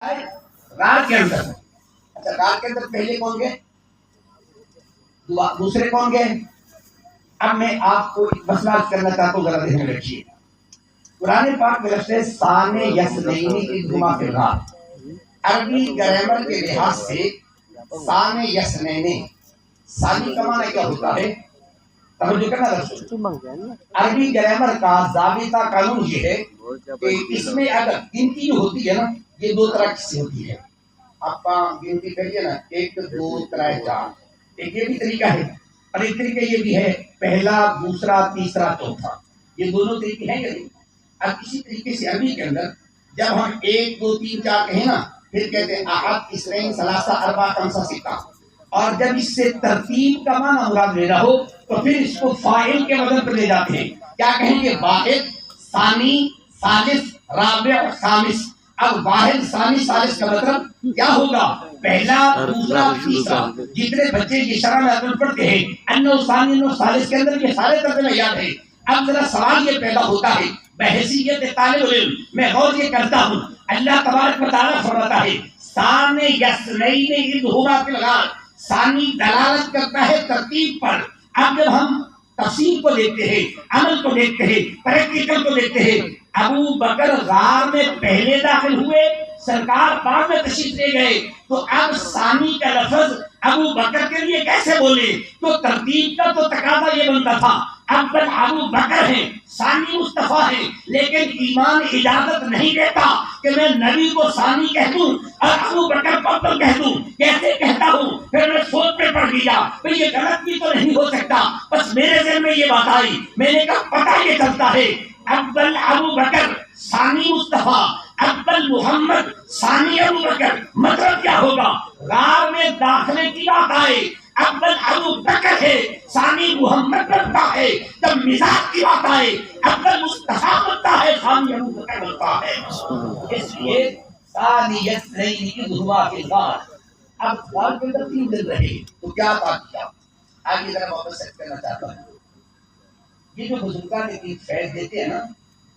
رات کے اندر. اچھا رات کے اندر پہلے کون گئے؟ دوسرے کون گئے؟ اب میں آپ کو ایک مسئلہ کرنا چاہتا ہوں، ذرا ذہن میں رکھیے. قرآن پاک میں لفظ ہے ثان یسنین اذہما فی الغار. عربی گرامر کے لحاظ سے ثان یسنین ثانی کا معنی کیا ہوتا ہے؟ توجہ کرنا رسول. عربی گرامر کا ضابطہ قانون یہ ہے کہ اس میں اگر گنتی جو ہوتی ہے نا، یہ دو طرح کی سے ہوتی ہے. آپ گنتی کریے نا، 1 2 3 4. ایک یہ بھی طریقہ ہے اور ایک طریقہ یہ بھی ہے پہلا دوسرا تیسرا چوتھا. یہ دونوں طریقے ہیں کہ نہیں؟ اب اسی طریقے سے عربی کے اندر جب ہم 1 2 3 4 کہیں نا، پھر کہتے ہیں احد اثنین ثلاثہ اربعہ خمسہ ستہ. اور جب اس سے ترتیب کا معنی مراد لینا ہو تو پھر اس کو فاعل کے وزن پر لے جاتے ہیں. کیا کہیں گے؟ واحد، ثانی، ثالث، رابع، خامس. اب واحد ثانی ثالث کا مطلب کیا ہوگا؟ پہلا دوسرا تیسرا. جتنے بچے یہ شرح میں عدل پڑھتے ہیں انو ثانی انو ثالث کے اندر یہ سارے ترجمے یاد ہیں. اب ذرا سوال یہ پیدا ہوتا ہے بحیثیت طالب علم میں غور یہ کرتا ہوں. اللہ تبارک و تعالیٰ فرماتا ہے ثان یسنین اذہما فی الغار. ثانی دلالت کرتا ہے ترتیب پر. اب جب ہم تفسیر کو دیکھتے ہیں، عمل کو دیکھتے ہیں، پریکٹیکل کو دیکھتے ہیں، ابو بکر غار میں پہلے داخل ہوئے، سرکار بعد میں تشریف لے گئے. تو اب ثانی کا لفظ ابو بکر کے لیے کیسے بولے؟ تو ترتیب کا تو تقاضا یہ بنتا تھا اول ابو بکر ہیں، ثانی مصطفیٰ ہیں. لیکن ایمان اجازت نہیں دیتا کہ میں نبی کو ثانی کہہ دوں اور ابو بکر کو اول کہہ دوں. کیسے کہتا ہوں؟ پھر میں سوچ پہ پڑ گیا تو یہ غلط بھی تو نہیں ہو سکتا. بس میرے ذہن میں یہ بات آئی، میں نے کہا پتہ یہ چلتا ہے اول ابو بکر ثانی مصطفیٰ، اول محمد ثانی ابو بکر. مطلب کیا ہوگا؟ غار میں داخلے کی بات آئے اول ابو بکر ہے، ثانی محمد بنتا ہے. جب مزاج کی بات آئے اول مصطفیٰ بنتا ہے، ثانی ابو بکر بنتا ہے. اس لیے ثانی یسنین اذہما فی الغار. اب غار کے اندر 3 دن رہے تو کیا بات کیا؟ آگے ذرا واپس سیٹ کرنا چاہتا ہوں. یہ جو بزرگان نے فیض دیتے ہیں نا،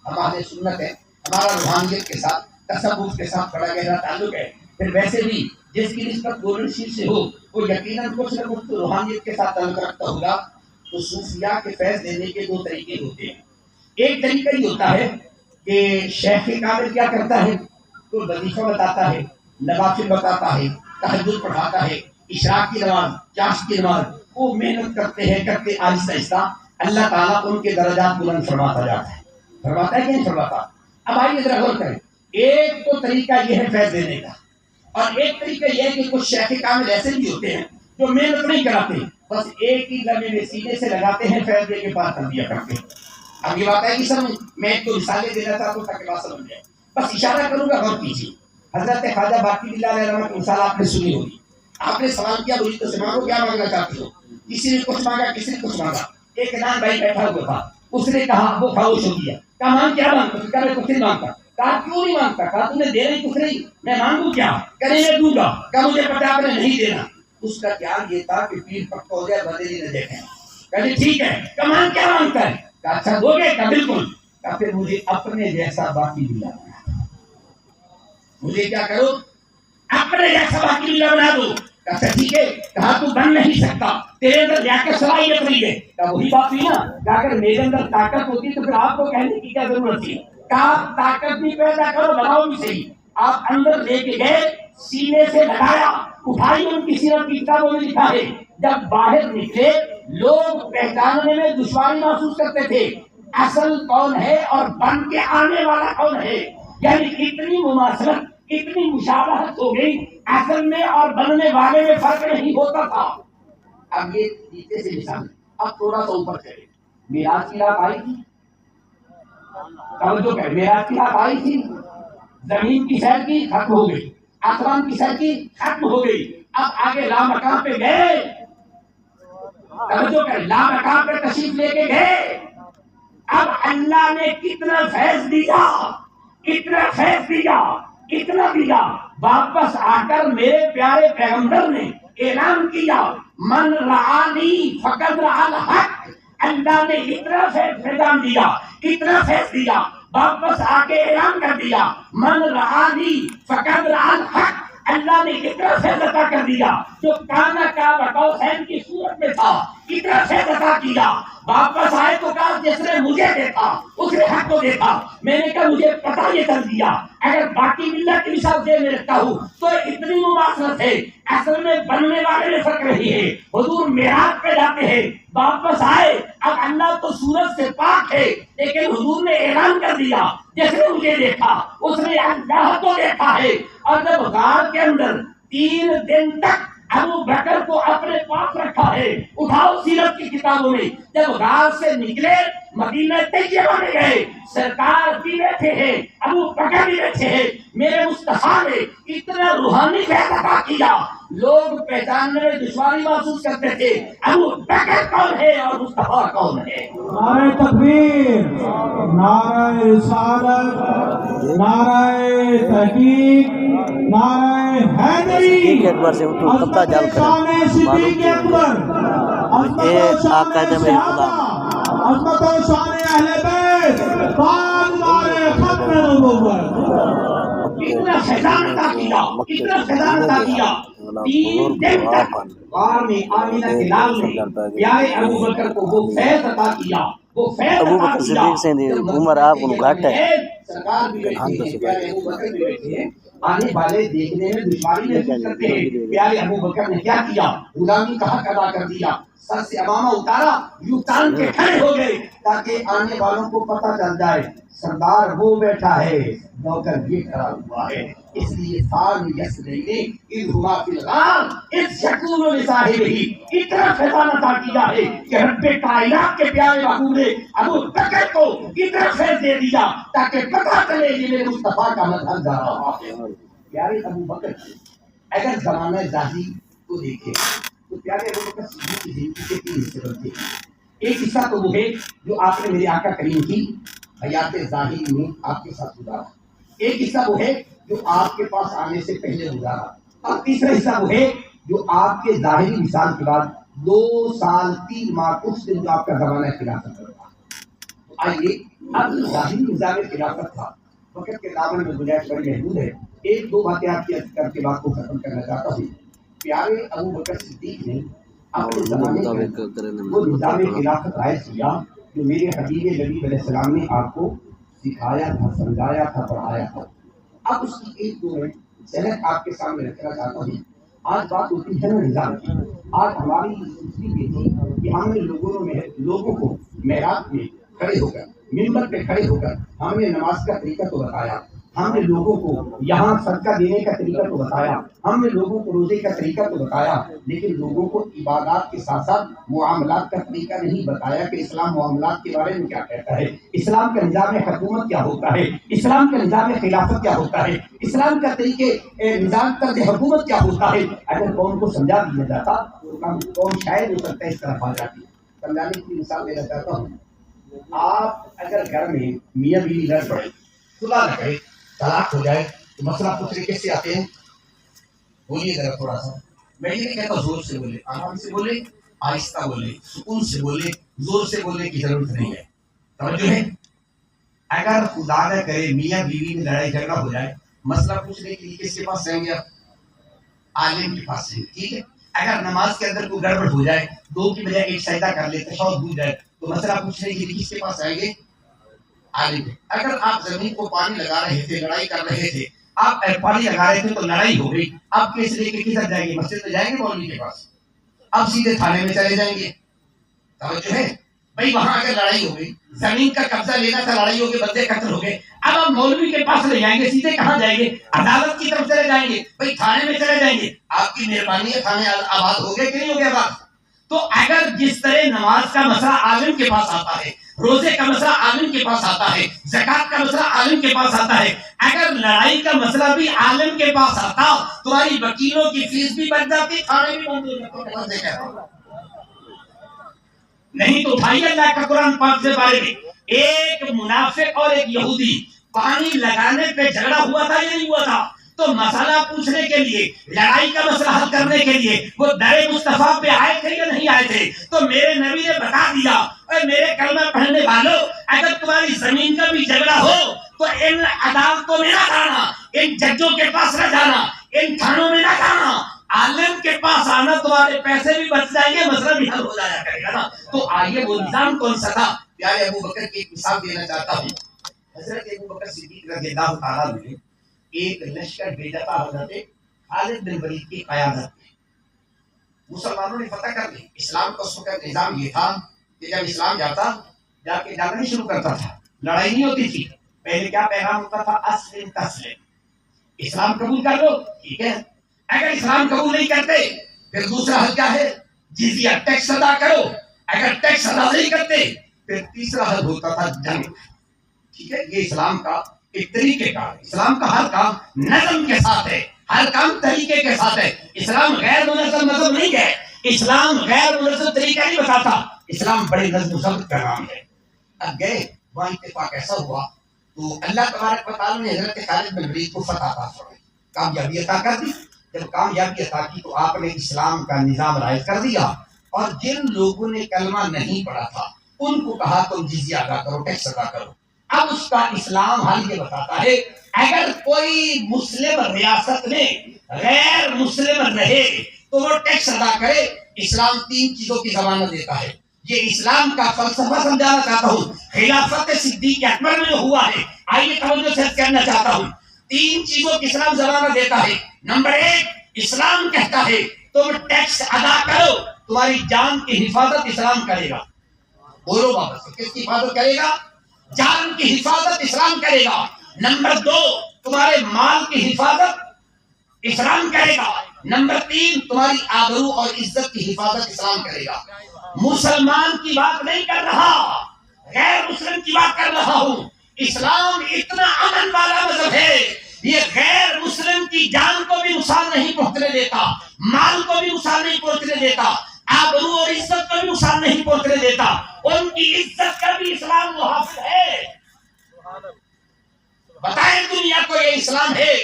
ہمارے سنت ہے، ہمارا روحانیت کے ساتھ تصوف کے ساتھ بڑا گہرا تعلق ہے. پھر ویسے بھی جس کی نسبت گولڈن شیٹ سے ہو وہ یقیناً کچھ نہ کچھ روحانیت کے ساتھ تعلق رکھتا ہوگا. تو صوفیاء کے فیض دینے کے 2 طریقے ہوتے ہیں. ایک طریقہ یہ ہوتا ہے کہ شیخ کامل کیا کرتا ہے؟ تو وظیفہ بتاتا ہے، نوافل بتاتا ہے، تہجد پڑھاتا ہے، اشراق کی نماز، چاشت کی نماز. وہ محنت کرتے ہیں، کرتے آہستہ آہستہ اللہ تعالیٰ ان کے درجات بلند فرماتا جاتا ہے. فرماتا ہے کہ نہیں فرماتا؟ اب آئیے ذرا غور کریں. ایک تو طریقہ یہ ہے فیض دینے کا، اور ایک طریقہ یہ ہے کہ کچھ شیخ کامل ایسے بھی ہوتے ہیں جو محنت نہیں کراتے، بس ایک ہی لمحے میں سینے سے لگاتے ہیں، فیض دے کے بعد تربیت کرتے ہیں. اب یہ بات ہے کہ سر میں ایک تو مثالیں دینا چاہتا ہوں تاکہ بات سمجھ جائے. بس اشارہ کروں گا، غور کیجیے. حضرت خواجہ باقی اللہ علیہ رحمۃ کی مثال آپ نے سنی ہوگی. آپ نے سوال کیا مجھے تو سما کو کیا مانگنا چاہتے ہو؟ کسی نے کچھ مانگا، کسی نے کچھ مانگا. ایک نان بھائی بیٹھا ہوا تھا، اس نے کہا وہ خاموش ہو گیا. کہا مان کیا مانگتا؟ کہا میں کچھ نہیں مانگتا. کہا کیوں نہیں مانگتا؟ کہا تم نے دینا ہی کچھ نہیں، میں مانگوں کیا؟ کہنے میں دوں گا. کہا مجھے پتا آپ نے نہیں دینا. اس کا خیال یہ تھا کہ پیر پکا ہو جائے، بدلی نہ دیکھیں. کہا ٹھیک ہے. کہا مان کیا مانگتا ہے؟ کہا اچھا ہو گئے. کہا بالکل. کہا پھر مجھے اپنے جیسا باقی بھی لانا. مجھے کیا کرو؟ اپنے جیسا باقی بھی بنا دو. کہا ٹھیک ہے. کہا تو بن نہیں سکتا، تیرے اندر جا کے صلاحیت نہیں ہے. کہا وہی بات ہوئی نا، کہا اگر میرے اندر طاقت ہوتی تو پھر آپ کو کہنے کی کیا ضرورت تھی؟ کہا طاقت بھی پیدا کرو، لگاؤ بھی صحیح. آپ اندر لے کے گئے، سینے سے لگایا، اٹھائی. ان کی سیرت کی کتابوں میں لکھا ہے جب باہر نکلے لوگ پہچاننے میں دشواری محسوس کرتے تھے اصل کون ہے اور بن کے آنے والا کون ہے. یعنی اتنی مماثلت، اتنی مشابہت ہو گئی، اصل میں اور بننے والے میں فرق نہیں ہوتا تھا. اب یہ نیچے سے مثال. اب تھوڑا سا اوپر چلے. معراج کی رات آئی تھی، توجہ کر، معراج کی رات آئی تھی. زمین کی سیر کی ختم ہو گئی، آسمان کی سیر کی ختم ہو گئی. اب آگے لامکان پہ گئے، توجہ کر، لامکان پہ تشریف لے کے گئے. اب اللہ نے کتنا فیض دیا، کتنا فیض دیا، کتنا دیا. واپس آ کر میرے پیارے پیغمبر نے اعلان کیا من رعانی فقد رعا الحق. اللہ نے اتنا فیض دیا، اتنا فیض دیا. واپس آ کے اعلان کر دیا من رآنی فقد رأى الحق، اللہ نے کتنا فیض عطا کر دیا، جو کانا کا قوسین کی صورت میں تھا کتنا فیض عطا کیا، واپس آئے تو کہا جس نے مجھے دیکھا اس نے حق کو دیکھا، میں نے کہا مجھے پتہ یہ کر دیا، اگر باقی ملت کی مثال دے میں رکھتا ہوں تو اتنی مماثلت ہے، اصل میں بننے والے میں فرق نہیں ہے، حضور معراج پہ جاتے ہیں واپس آئے، اب اللہ تو سورج سے پاک ہے لیکن حضور نے اعلان کر دیا جس نے مجھے دیکھا اس نے اللہ کو دیکھا ہے، اور جب غار کے اندر 3 دن تک ابو بکر کو اپنے پاس رکھا ہے، اٹھاؤ سیرت کی کتابوں میں، جب غار سے نکلے مدینہ طیبہ میں گئے، سرکار بھی بیٹھے ہیں ابو بکر بھی بیٹھے ہیں، میرے مصطفیٰ نے اتنا روحانی فیض عطا کیا، لوگ پہچاننے میں دشواری محسوس کرتے تھے ابو بکر کون ہے اور مصطفیٰ کون ہے۔ نعرہ تکبیر، نعرہ رسالت، نعرہ تحقیق، نعرہ حیدری، عظمت شان صدیق اکبر، عظمت و شان صحابہ، عظمت و شان اہل بیت، تاجدار ختم نبوت۔ اتنا فیضان عطا کیا، اتنا فیضان عطا کیا، 3 دن تک غار میں آمینہ کے لال نے پیارے ابو بکر کو وہ فیض عطا کیا، وہ فیض ابو عطا بکر کیا، صدیق سے عمر آپ کو گھٹ ہے، سرکار بھی بیٹھے ہیں، پیارے ابو بکر بھی بیٹھے ہیں، آنے والے دیکھنے میں دشواری محسوس کرتے ہیں، پیارے ابو بکر نے کیا کیا، غلامی کا حق ادا کر دیا، سر سے امامہ اتارا، یوں تان کے کھڑے ہو گئے تاکہ آنے والوں کو پتہ چل جائے سردار وہ بیٹھا ہے نوکر یہ کھڑا ہوا ہے، اس لیے سال یسرین اذ ہما فی الغار اذ یقول لصاحبہ، اتنا فیضان عطا کیا ہے کہ رب کائنات کے پیارے محبوب نے ابو بکر کو اتنا فیض دے دیا تاکہ پتہ چلے یہ میرے مصطفیٰ کا مذہب جا رہا ہے۔ پیارے ابو بکر اگر زمانہ ظاہری کو دیکھیں تو پیارے ابو بکر صدیق کی زندگی کے 3 حصے بنتے ہیں۔ ایک حصہ تو وہ ہے جو آپ نے میرے آقا کریم کی حیات ظاہری میں آپ کے ساتھ گزارا، ایک حصہ وہ ہے جو آپ کے پاس آنے سے پہلے گزارا، اور تیسرا حصہ وہ ہے جو آپ کے ظاہری مثال کے بعد 2 سال 3 ماہ کچھ دن جو آپ کا زمانہ خلافت رہا۔ تو آئیے اب ظاہری نظام خلافت تھا، وقت کے دامن میں گنجائش بڑی محدود ہے، 1-2 باتیں آپ کی کر کے بات کو ختم کرنا چاہتا ہوں۔ پیارے ابو بکر صدیق نے اپنے زمانے میں وہ نظام خلافت رائج کیا جو میرے حبیب نبی علیہ السلام نے آپ کو سکھایا تھا، سمجھایا تھا، پڑھایا تھا۔ اب اس کی 1-2 میں صحت آپ کے سامنے رکھنا چاہتا ہوں۔ آج بات ہوتی ہے نا نظام کی، آج ہماری سوچتی یہ تھی کہ ہم نے لوگوں کو محراب میں کھڑے ہو کر، منبر پہ کھڑے ہو کر ہم نے نماز کا طریقہ تو بتایا، ہم نے لوگوں کو یہاں صدقہ دینے کا طریقہ تو بتایا، ہم نے لوگوں کو روزے کا طریقہ تو بتایا، لیکن لوگوں کو عبادات کے ساتھ ساتھ معاملات کا طریقہ نہیں بتایا کہ اسلام معاملات کے بارے میں کیا کہتا ہے، اسلام کا نظام حکومت کیا ہوتا ہے، اسلام کا نظام خلافت کیا ہوتا ہے، اسلام کا طریقے نظام طرز حکومت کیا ہوتا ہے۔ اگر قوم کو سمجھا دیا جاتا تو قوم شاید ہو سکتا ہے اس طرف آ جاتی۔ سمجھانے کی مثال دینا چاہتا ہوں، آپ اگر گھر میں میاں بیوی لڑ پڑے، خدا نہ کرے طلاق ہو جائے تو مسئلہ پوچھنے کیسے آتے ہیں؟ بولیے ذرا تھوڑا سا، میں یہ نہیں کہتا زور سے بولے، آرام سے بولے، آہستہ بولے، سکون سے بولے، زور سے بولنے کی ضرورت نہیں ہے، توجہ ہے۔ اگر خدا نہ کرے میاں بیوی میں لڑائی جھگڑا ہو جائے، مسئلہ پوچھنے کے لیے کس کے پاس جائیں گے آپ؟ عالم کے پاس جائیں گے، ٹھیک ہے۔ اگر نماز کے اندر کوئی گڑبڑ ہو جائے، 2 کی بجائے 1 سجدہ کر لے، تشہد بھول جائے، تو مسئلہ پوچھنے کے لیے کس کے پاس آئیں گے؟ عالم ہے۔ اگر آپ زمین کو پانی لگا رہے تھے، لڑائی کر رہے تھے، آپ پانی لگا رہے تھے تو لڑائی ہو گئی، آپ کیس لے کے کدھر جائیں گے؟ مسجد میں جائیں گے مولوی کے پاس؟ اب سیدھے تھانے میں چلے جائیں گے، توجہ ہے بھائی۔ وہاں اگر لڑائی ہو گئی، زمین کا قبضہ لینا تھا، لڑائی ہو گئی، بندے قتل ہو گئے، اب آپ مولوی کے پاس لے جائیں گے، سیدھے کہاں جائیں گے؟ عدالت کی طرف چلے جائیں گے، بھائی تھانے میں چلے جائیں گے۔ آپ کی مہربانی ہے، تھانے آباد ہو گئے کہ نہیں ہو گیا آباد؟ تو اگر جس طرح نماز کا مسئلہ عالم کے پاس آتا ہے، روزے کا مسئلہ عالم کے پاس آتا ہے، زکات کا مسئلہ عالم کے پاس آتا ہے، اگر لڑائی کا مسئلہ بھی عالم کے پاس آتا، تمہاری وکیلوں کی فیس بھی بن جاتی، تھانے بھی بند ہو جاتے۔ نہیں تو بھائی اللہ کا قرآن پاک کے بارے میں ایک منافق اور ایک یہودی پانی لگانے پہ جھگڑا ہوا تھا یا نہیں ہوا تھا؟ تو مسئلہ پوچھنے کے لیے، لڑائی کا مسئلہ حل کرنے کے لیے وہ در مصطفیٰ پہ آئے تھے یا نہیں آئے تھے؟ تو میرے نبی نے بتا دیا، اے میرے کلمہ پڑھنے والوں، اگر تمہاری زمین کا بھی جھگڑا ہو تو ان عدالتوں میں نہ جانا، ان ججوں کے پاس نہ جانا، ان تھانوں میں نہ جانا، عالم کے پاس آنا، تمہارے پیسے بھی بچ جائیں گے، مسئلہ بھی حل ہو جایا کرے گا نا۔ تو آئیے وہ نظام کون سا تھا؟ پیارے ابو بکر کی ایک مثال دینا چاہتا ہوں۔ حضرت ابو بکر صدیق رضی اللہ تعالیٰ نے ایک لشکر بھیجا تھا حضرت خالد بن ولید کی قیادت میں۔ مسلمانوں نے فتح کر لی۔ اسلام کا اس وقت نظام یہ تھا کہ جب اسلام جاتا جا کے جنگ نہیں شروع کرتا تھا، لڑائی نہیں ہوتی تھی، پہلے کیا پیغام ہوتا تھا؟ اسلم تسلم، اسلام قبول کر لو، ٹھیک ہے۔ اگر اسلام قبول نہیں کرتے پھر دوسرا حل کیا ہے؟ جزیہ، ٹیکس ادا کرو۔ اگر ٹیکس ادا نہیں کرتے پھر تیسرا حل ہوتا تھا جنگ، ٹھیک ہے۔ یہ اسلام کا ایک طریقے کا، اسلام کا ہر کام نظم کے ساتھ ہے، ہر کام طریقے کے ساتھ ہے۔ اسلام غیر منظم مذہب نہیں ہے، اسلام غیر منظم طریقہ نہیں بتاتا، اسلام بڑے نظم و ضبط کا نام ہے۔ اب گئے وہاں اتفاق ایسا ہوا تو اللہ تبارک و تعالیٰ نے حضرت خالد بن ولید کو فتح عطا فرمائی، کامیابی عطا کر دی۔ جب کامیابی عطا کی تو آپ نے اسلام کا نظام رائج کر دیا، اور جن لوگوں نے کلمہ نہیں پڑھا تھا ان کو کہا تم جزیہ ادا کرو، ٹیکس ادا کرو۔ اب اس کا اسلام حل یہ بتاتا ہے اگر کوئی مسلم ریاست میں غیر مسلم رہے تو وہ ٹیکس ادا کرے۔ اسلام 3 چیزوں کی ضمانت دیتا ہے، یہ اسلام کا فلسفہ سمجھانا چاہتا ہوں۔ خلافت صدیق اکبر میں جو ہوا ہے، آئیے توجہ سے کہنا چاہتا ہوں، 3 چیزوں کی اسلام ضمانت دیتا ہے۔ نمبر 1، اسلام کہتا ہے تم ٹیکس ادا کرو، تمہاری جان کی حفاظت اسلام کرے گا۔ بولو واپس، کس کی حفاظت کرے گا؟ جان کی حفاظت اسلام کرے گا۔ نمبر 2، تمہارے مال کی حفاظت اسلام کرے گا۔ نمبر 3، تمہاری آبرو اور عزت کی حفاظت اسلام کرے گا۔ مسلمان کی بات نہیں کر رہا، غیر مسلم کی بات کر رہا ہوں۔ اسلام اتنا امن والا مذہب ہے، یہ غیر مسلم کی جان کو بھی نقصان نہیں پہنچنے دیتا، مال کو بھی نقصان نہیں پہنچنے دیتا، آبرو اور عزت کو بھی نقصان نہیں پہنچنے دیتا، ان کی عزت کا بھی اسلام محافظ ہے۔ بتائیں دنیا کو یہ اسلام ہے،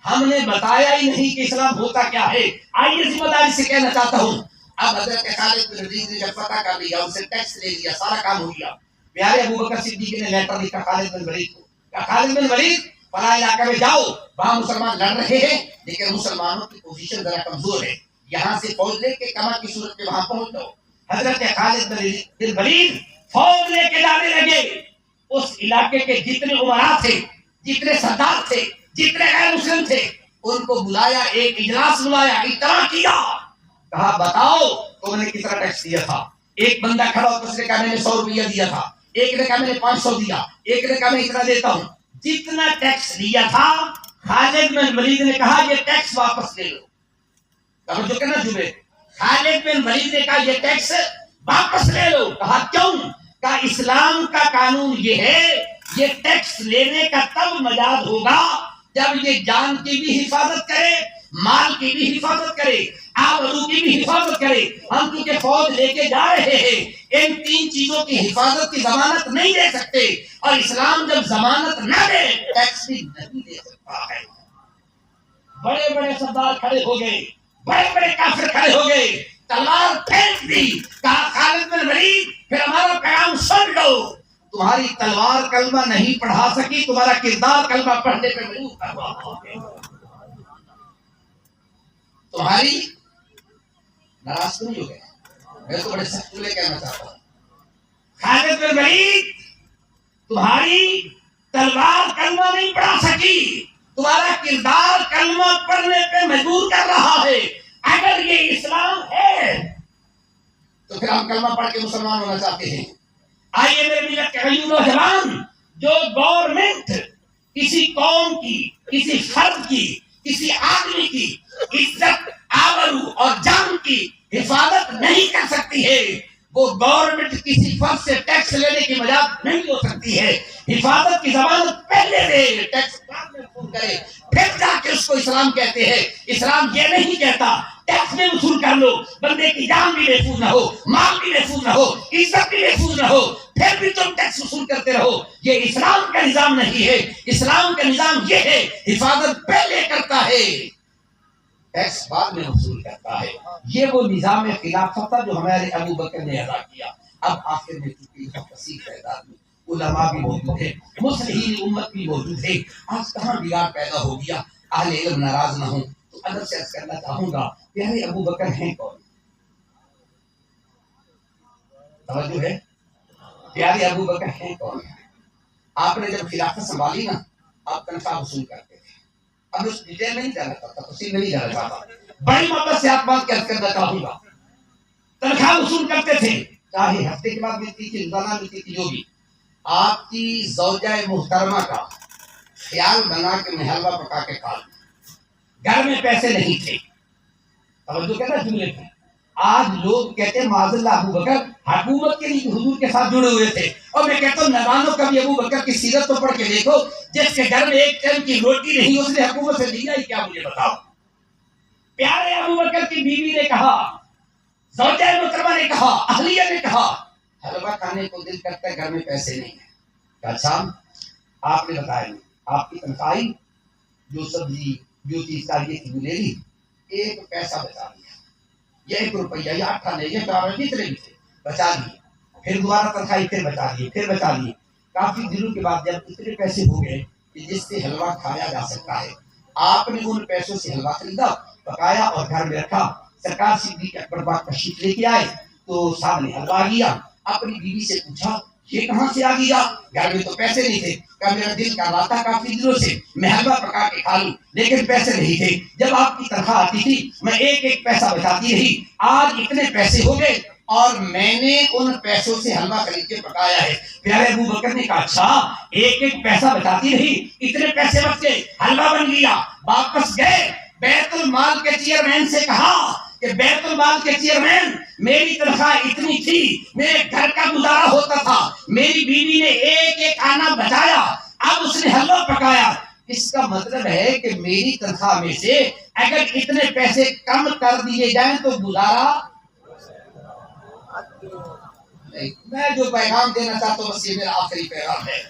ہم نے بتایا ہی نہیں کہ اسلام ہوتا کیا ہے۔ آئیے ذمہ داری سے کہنا چاہتا ہوں، اب حضرت خالد بن ولید نے جب فتح کر لیا، ان سے ٹیکس لے لیا، سارا کام ہو گیا، پیارے ابو بکر صدیق نے لیٹر لکھا خالد بن ولید کو، کہ خالد بن ولید فلاں علاقے میں جاؤ، وہاں مسلمان لڑ رہے ہیں لیکن مسلمانوں کی پوزیشن ذرا کمزور ہے، یہاں سے فوج لے کے کما کی صورت میں وہاں پہنچ جاؤ۔ حضرت خالد بن ولید فوج لے کے جانے لگے۔ اس علاقے کے جتنے عمراء تھے، جتنے سردار تھے، جتنے غیر مسلم تھے، ان کو بلایا، ایک اجلاس بلایا، اجتماع کیا، کہا بتاؤ تم نے کتنا ٹیکس دیا تھا؟ ایک بندہ کھڑا ہو، اس نے کہا میں نے 100 روپیہ دیا تھا، ایک نے کہا میں نے 500 دیا، ایک نے کہا میں اتنا دیتا ہوں۔ جتنا ٹیکس دیا تھا خالد بن ولید نے کہا یہ ٹیکس واپس لے لو۔ توجہ کرنا جملے، خالد بن ولید نے کہا یہ ٹیکس واپس لے لو۔ کہا کیوں؟ کہا اسلام کا قانون یہ ہے، یہ ٹیکس لینے کا تب مجاز ہوگا جب یہ جان کی بھی حفاظت کرے، مال کی بھی حفاظت کرے، آبرو کی بھی حفاظت کرے۔ ہم کیونکہ فوج لے کے جا رہے ہیں، ان 3 چیزوں کی حفاظت کی ضمانت نہیں دے سکتے، اور اسلام جب ضمانت نہ دے ٹیکس بھی نہیں دے سکتا ہے۔ بڑے بڑے سردار کھڑے ہو گئے، بڑے بڑے کافر کھڑے ہو گئے، تلوار پھینک دی، کہا خالد بن ولید پھر ہمارا پیغام سن لو، تمہاری تلوار کلمہ نہیں پڑھا سکی، تمہارا کردار کلمہ پڑھنے پہ مجبور کروا۔ تمہاری ناراض تو نہیں ہو گئے؟ میں تو بڑے سخت جملے کہنا چاہتا ہوں، خالد بن ولید تمہاری تلوار کلمہ نہیں پڑھا سکی، تمہارا کردار کلمہ پڑھنے پہ مجبور کر رہا ہے۔ اگر یہ اسلام ہے تو پھر ہم کلمہ پڑھ کے مسلمان ہونا چاہتے ہیں۔ آئیے میرے ملت کے غیور نوجوان، جو گورنمنٹ کسی قوم کی، کسی فرد کی، کسی آدمی کی عزت، آبرو اور جان کی حفاظت نہیں کر سکتی ہے، وہ گورنمنٹ کسی فرد سے ٹیکس لینے کی مجاز نہیں ہو سکتی ہے۔ حفاظت کی ضمانت پہلے دے، ٹیکس بعد میں وصول کرے، پھر جا کے اس کو اسلام کہتے ہیں۔ اسلام یہ نہیں کہتا ٹیکس میں وصول کر لو، بندے کی جان بھی محفوظ نہ ہو، مال بھی محفوظ نہ ہو، عزت بھی محفوظ نہ ہو، پھر بھی تم ٹیکس وصول کرتے رہو۔ یہ اسلام کا نظام نہیں ہے۔ اسلام کا نظام یہ ہے حفاظت پہلے کرتا ہے، ٹیکس بعد میں وصول کرتا ہے۔ یہ وہ نظام خلافت تھا جو ہمارے ابو بکر نے ادا کیا۔ اب آخر میں چونکہ تفصیل تعداد میں علماء بھی موجود ہیں، مصلحین امت بھی موجود ہیں. آج کہاں بگاڑ پیدا ہو گیا. اہل علم ناراض نہ ہوں تو ادب سے عرض کرنا چاہوں گا، پیارے ابو بکر ہیں کون؟ توجہ ہے؟ پیارے ابو بکر ہیں کون؟ آپ نے جب خلافت سنبھالی نا، آپ تنخواہ وصول کرتے تھے. اب اس ڈیٹیل میں نہیں جانا چاہتا، تفصیل میں نہیں جانا چاہتا، بڑی محبت سے آپ بات عرض کرنا چاہوں گا. تنخواہ وصول کرتے تھے، چاہے ہفتے کے بعد ملتی تھی، روزانہ ملتی تھی، جو بھی. آپ کی زوجہ محترمہ کا خیال بنا کے میں حلوہ پکا کے کھا لوں. گھر میں پیسے نہیں تھے. توجہ کہنا جملے تھے. آج لوگ کہتے ہیں معاذ اللہ ابو بکر حکومت کے لیے حضور کے ساتھ جڑے ہوئے تھے. اور میں کہتا ہوں نوانوں کا بھی ابو بکر کی سیرت تو پڑھ کے دیکھو، جس کے گھر میں ایک ٹائم کی روٹی نہیں اس نے حکومت سے لینا ہی کیا، مجھے بتاؤ. پیارے ابو بکر کی بیوی نے کہا، زوجہ محترمہ نے کہا، اہلیہ نے کہا، حلوہ کھانے کو دل کرتا ہے، گھر میں پیسے نہیں ہیں. اچھا آپ نے بتایا نہیں، آپ کی تنخواہ جو سبزی جو چیز چاہیے تھی وہ لے لی، ایک پیسہ بچا لیا، یا 1 روپیہ یا 8 آنے یا 4 جتنے بھی تھے بچا لیے. پھر دوبارہ تنخواہ پھر بچا لیے، پھر بچا لیے. کافی دنوں کے بعد جب اتنے پیسے ہو گئے کہ جس سے حلوہ کھایا جا سکتا ہے، آپ نے ان پیسوں سے حلوہ خریدا، پکایا اور گھر میں رکھا. سرکار صدیق اکبر پاک تشریف لے کے آئے تو صاحب نے حلوہ لیا. اپنی بیوی سے پوچھا یہ کہاں سے آ گیا؟ گھر میں تو پیسے نہیں تھے. کہا میرا دل کر رہا تھا کافی دنوں سے میں حلوہ پکا کے کھا لوں، لیکن پیسے نہیں تھے. جب آپ کی تنخواہ آتی تھی میں ایک ایک پیسہ بچاتی رہی. آج اتنے پیسے ہو گئے اور میں نے ان پیسوں سے حلوہ خرید کے پکایا ہے. پیارے ابو بکر نے کہا اچھا ایک ایک پیسہ بچاتی رہی، اتنے پیسے بچ گئے، حلوہ بن گیا. واپس گئے، بیت المال کے چیئرمین سے کہا کہ بیت المال کے چیئرمین میری تنخواہ اتنی تھی، میرے گھر کا گزارا ہوتا تھا، میری بیوی نے ایک ایک آنا بچایا، اب اس نے حلوہ پکایا. اس کا مطلب ہے کہ میری تنخواہ میں سے اگر اتنے پیسے کم کر دیے جائیں تو گزارا نہیں. میں جو پیغام دینا چاہتا ہوں بس یہ میرا آخری پیغام ہے.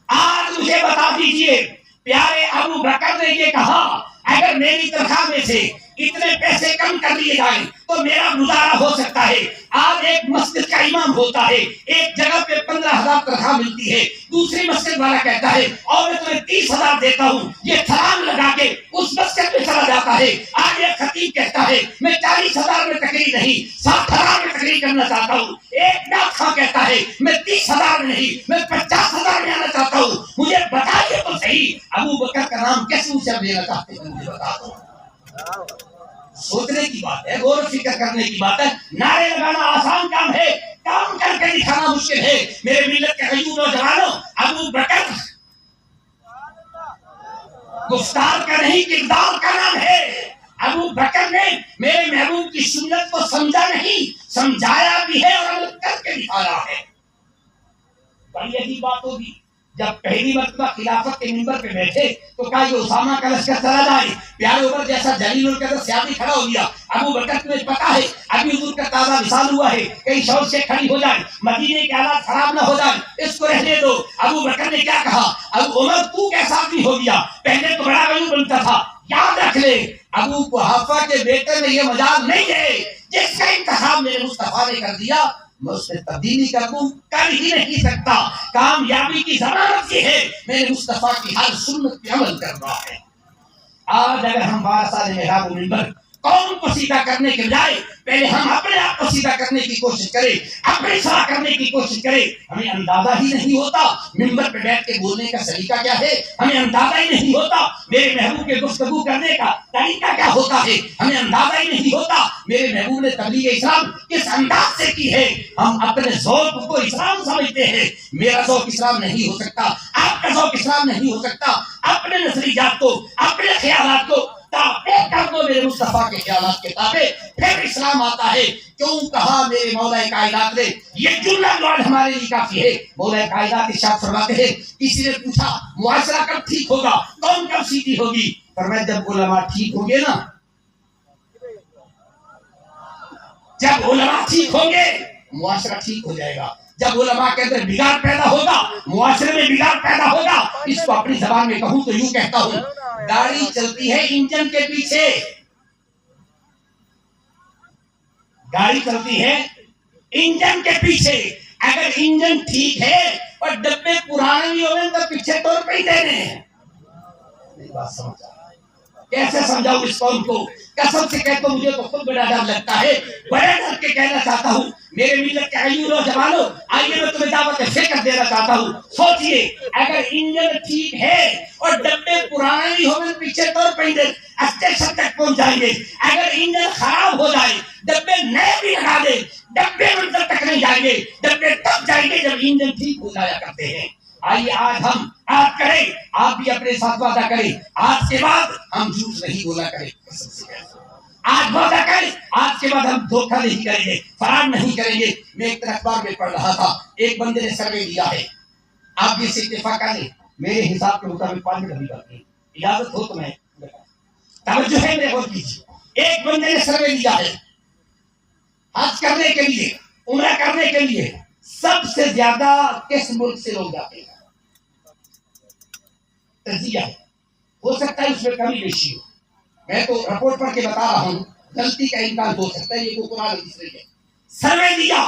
آج مجھے بتا دیجئے پیارے ابو بکر نے یہ کہا اگر میری تنخواہ میں سے اتنے پیسے کم کر لیے جائیں تو میرا گزارا ہو سکتا ہے. آج ایک مسجد کا امام ہوتا ہے، ایک جگہ پہ 15,000 تنخواہ ملتی ہے، دوسری مسجد والا کہتا ہے اور میں تمہیں 30,000 دیتا ہوں، یہ چھلانگ لگا کے اس مسجد میں چلا جاتا ہے. آج ایک خطیب کہتا ہے میں 40,000 میں تقریر نہیں 60,000 میں تقریر کرنا چاہتا ہوں. ایک نعت خواں کہتا ہے میں 30,000 میں نہیں میں 50,000 میں آنا چاہتا ہوں. مجھے بتائیے تو صحیح ابو بکر کا نام کس منہ سے لینا چاہتے ہیں؟ مجھے بتا دو. سوچنے کی بات ہے، غور و فکر کرنے کی بات ہے. نعرے لگانا آسان کام ہے، کام کر کے دکھانا مشکل ہے. میرے ملت کے غیور نوجوانوں، ابو بکر گفتار کا نہیں کردار کا نام ہے. ابو بکر نے میرے محبوب کی سنت کو سمجھا نہیں، سمجھایا بھی ہے اور عمل کر کے دکھایا ہے. بڑی عجیب بات ہوگی جب پہلی مرتبہ خلافت کے منبر پہ بیٹھے تو کہا یہ اسامہ کا لشکر چلا جائے. پیارے عمر جیسا جلیل القدر صحابی کھڑا ہو گیا. ابو بکر تمہیں پتا ہے ابھی حضور کا تازہ وصال ہوا ہے، کئی شور سے کھڑی ہو جائے، مدینے کے حالات خراب نہ ہو جائے، اس کو رہنے دو. ابو بکر نے کیا کہا؟ ابو عمر تو کیسا آدمی ہو گیا، پہلے تو بڑا غیور بنتا تھا. یاد رکھ لے ابو قحافہ کے بیٹے میں یہ مجال نہیں ہے، جس کا انتخاب میرے مصطفیٰ نے کر دیا میں اس میں تبدیلی کر ہی نہیں سکتا. کامیابی کی ضمانت یہ ہے میرے مصطفیٰ کی ہر سنت پہ عمل کرنا ہے. آج اگر ہم 12 سال محراب و منبر قوم کو سیدھا کرنے کے بجائے پہلے ہم اپنے آپ کو سیدھا کرنے کی کوشش کریں، اپنی صلاح کرنے کی کوشش کریں. ہمیں اندازہ ہی نہیں ہوتا منبر پہ بیٹھ کے بولنے کا سلیقہ کیا ہے، ہمیں اندازہ ہی نہیں ہوتا میرے محبوب کے گفتگو کرنے کا طریقہ کیا ہوتا ہے، ہمیں اندازہ ہی نہیں ہوتا میرے محبوب نے تبلیغ اسلام کس انداز سے کی ہے. ہم اپنے ذوق کو اسلام سمجھتے ہیں. میرا ذوق اسلام نہیں ہو سکتا، آپ کا ذوق اسلام نہیں ہو سکتا. اپنے نظریات کو اپنے خیالات کو تابع کر دو میرے مصطفیٰ کے خیالات کے تابع، پھر اسلام آتا ہے. کیوں کہا میرے مولا کائنات نے، یہ جملہ جو آج ہمارے لیے کافی ہے. مولا کائنات ارشاد فرماتے ہیں کسی نے پوچھا معاشرہ کب ٹھیک ہوگا، قوم کب سیدھی ہوگی؟ فرمایا جب علماء ٹھیک ہوں گے نا، جب علماء ٹھیک ہوں گے معاشرہ ٹھیک ہو جائے گا. جب علماء کے اندر بگاڑ پیدا ہوگا معاشرے میں بگاڑ پیدا ہوگا. اس کو اپنی زبان میں کہوں تو یوں کہتا ہوں، گاڑی چلتی ہے انجن کے پیچھے، گاڑی چلتی ہے انجن کے پیچھے. اگر انجن ٹھیک ہے اور ڈبے پرانے بھی ہوئے تو پیچھے طور پہ ہی دینے ہیں. بات سمجھا کیسے سمجھاؤں اس قوم کو؟ قسم سے کہتا ہوں مجھے تو خود بڑا ڈر لگتا ہے. بڑے ڈر کے کہنا چاہتا ہوں میرے ملت کے عیون و جوانوں، آئیے میں تمہیں دعوت فکر دینا چاہتا ہوں. سوچئے اگر انجن ٹھیک ہے اور ڈبے پرانے بھی ہوئے پیچھے طور پہ ہی اسٹیشن تک پہنچ جائیں گے. اگر انجن خراب ہو جائے ڈبے نئے بھی لگا دے ڈبے منزل تک نہیں جائیں گے. ڈبے تب جائیں گے جب انجن ٹھیک ہو جایا کرتے ہیں. آئیے آج ہم آپ کریں، آپ بھی اپنے ساتھ وعدہ کریں آج کے بعد ہم جھوٹ نہیں بولا کریں. آج وعدہ کریں آج کے بعد ہم دھوکہ نہیں کریں گے، فرار نہیں کریں گے. میں ایک اخبار میں پڑھ رہا تھا ایک بندے نے سروے دیا ہے. آپ بھی اس اتفاق کر لیں میرے حساب کے مطابق 5 منٹ کرتے ہیں. اجازت ہو تو میں توجہ ہے میرے غور کیجیے. ایک بندے نے سروے دیا ہے حج کرنے کے لیے، عمرہ کرنے کے لیے سب سے زیادہ کس ملک سے لوگ جاتے ہیں. تجزیہ ہے، ہو سکتا ہے اس میں کمی بیشی ہو، میں تو رپورٹ پڑھ کے بتا رہا ہوں، غلطی کا امکان ہو سکتا ہے. یہ کوئی قرآن حدیث نہیں ہے. سروے دیا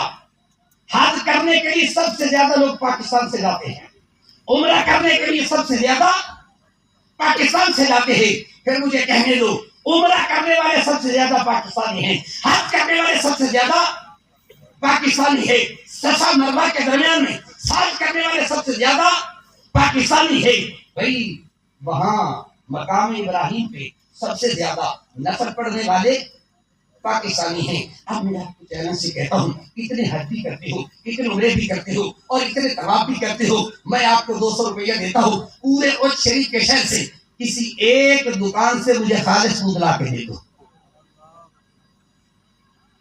حج کرنے کے لیے سب سے زیادہ لوگ پاکستان سے جاتے ہیں، عمرہ کرنے کے لیے سب سے زیادہ پاکستان سے جاتے ہیں. پھر مجھے کہنے دو عمرہ کرنے والے سب سے زیادہ پاکستانی ہیں، حج کرنے والے سب سے زیادہ پاکستانی ہے. صفا مروہ کے درمیان میں سعی کرنے والے سب سے زیادہ پاکستانی ہے. بھائی وہاں مقام ابراہیم پہ سب سے زیادہ نفل پڑھنے والے پاکستانی ہیں. اب میں آپ کو چیلنج سے کہتا ہوں اتنے حج بھی کرتے ہو، اتنے عمرے بھی کرتے ہو اور اتنے طواف بھی کرتے ہو، میں آپ کو 200 روپیہ دیتا ہوں پورے اجھ شریف کے شہر سے کسی ایک دکان سے مجھے خالص دودھ لا کے دے دو.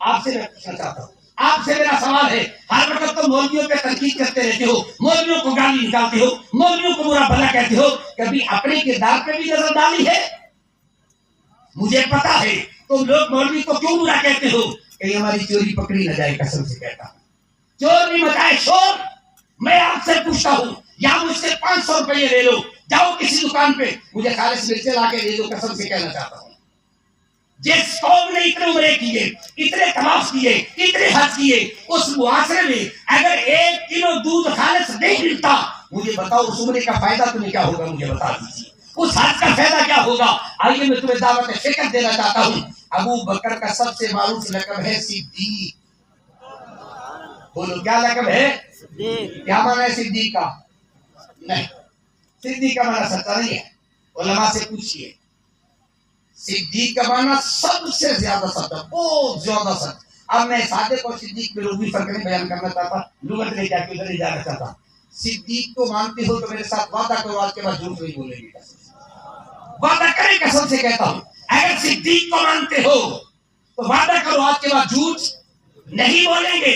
آپ سے میں پوچھنا چاہتا ہوں، آپ سے میرا سوال ہے، ہر وقت تم مولویوں پہ تنقید کرتے رہتے ہو، مولویوں کو گالی نکالتے ہو، مولویوں کو برا بھلا کہتے ہو، کبھی اپنے کردار پہ بھی نظر ڈالی ہے؟ مجھے پتا ہے تم لوگ مولوی کو کیوں برا کہتے ہو، کہیں ہماری چوری پکڑی نہ جائے. قسم سے کہتا ہوں چور بھی مچائے شور. میں آپ سے پوچھتا ہوں یا مجھ سے 500 روپئے لے لو، جاؤ کسی دکان پہ مجھے خالص مرچیں لا کے دے دو. قسم سے کہنا چاہتا ہوں جس قوم نے اتنے عمرے کیے، اتنے طواف کیے، اتنے حج کیے، اس معاشرے میں اگر 1 کلو دودھ خالص نہیں ملتا، مجھے بتاؤ اس عمرے کا فائدہ تمہیں کیا ہوگا؟ مجھے بتا دیجیے اس حج کا فائدہ کیا ہوگا. آئیے میں تمہیں دعوت فکر دینا چاہتا ہوں. ابو بکر کا سب سے معروف لقب ہے صدیق. بولو کیا لقب ہے؟ کیا معنی ہے صدیق کا؟ نہیں، صدیق کا معنی سچا نہیں ہے. علماء سے پوچھئے صدیق کا معنی سب سے زیادہ سچا، بہت زیادہ سچ. اب میں صادق اور صدیق میں لغوی فرق نہیں بیان کرنا چاہتا، لغت لے جا کے ادھر نہیں جانا چاہتا. صدیق کو مانتے ہو تو میرے ساتھ وعدہ کرو آج کے بعد جھوٹ نہیں بولیں گے. وعدہ کریں قسم سے کہتا ہوں اگر صدیق کو مانتے ہو تو وعدہ کرو آج کے بعد جھوٹ نہیں بولیں گے.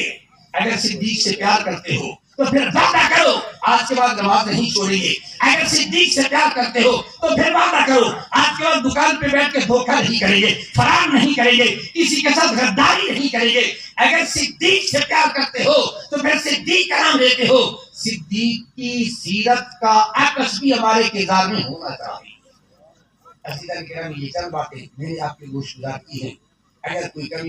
اگر صدیق سے پیار کرتے ہو تو پھر وعدہ کرو آج کے بعد نماز نہیں چھوڑیں گے. اگر صدیق سے پیار کرتے ہو تو پھر وعدہ کرو آج کے بعد دکان پہ بیٹھ کے دھوکہ نہیں کریں گے، فرار نہیں کریں گے، کسی کے ساتھ غداری نہیں کریں گے. اگر صدیق سے پیار کرتے ہو تو پھر صدیق کا نام لیتے ہو. صدیق کی سیرت کا عکس بھی ہمارے کردار میں ہونا چاہیے. عزیزان کرام یہ چند باتیں میں نے آپ کے گوش گزار کی ہیں. اگر کوئی کمی